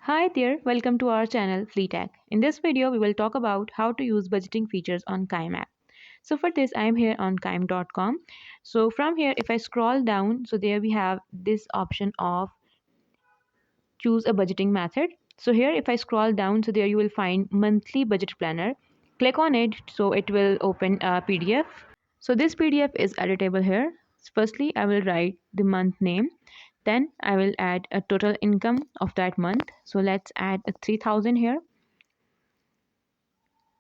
Hi there, welcome to our channel Fleetech. In this video, we will talk about how to use budgeting features on Chime app. So for this, I am here on Chime.com. So from here, if I scroll down, so there we have this option of choose a budgeting method. So here, if I scroll down, so there you will find monthly budget planner. Click on it, so it will open a PDF. So this PDF is editable here. Firstly, I will write the month name. Then I will add a total income of that month. So let's add a 3000 here.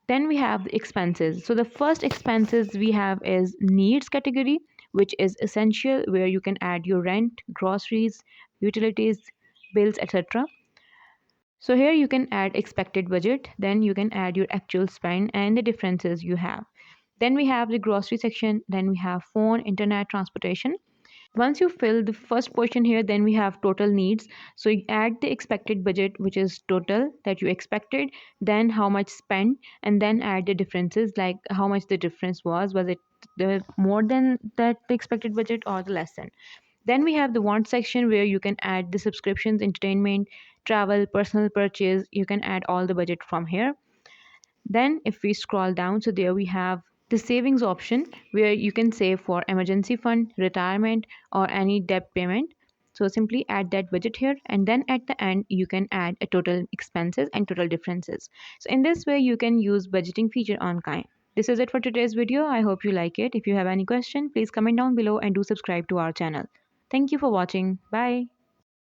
Then we have the expenses. So the first expenses we have is needs category, which is essential, where you can add your rent, groceries, utilities, bills, etc. So here you can add expected budget, then you can add your actual spend and the differences you have. Then we have the grocery section, then we have phone, internet, transportation. Once you fill the first portion here, then we have total needs. So you add the expected budget, which is total that you expected, then how much spent, and then add the differences, like how much the difference was it the more than that the expected budget or the less than. Then we have the want section where you can add the subscriptions, entertainment, travel, personal purchase. You can add all the budget from here. Then if we scroll down, so there we have the savings option where you can save for emergency fund, retirement, or any debt payment. So simply add that budget here, and then at the end you can add a total expenses and total differences. So in this way you can use budgeting feature on Chime. This is it for today's video. I hope you like it. If you have any question, please comment down below and do subscribe to our channel. Thank you for watching. Bye.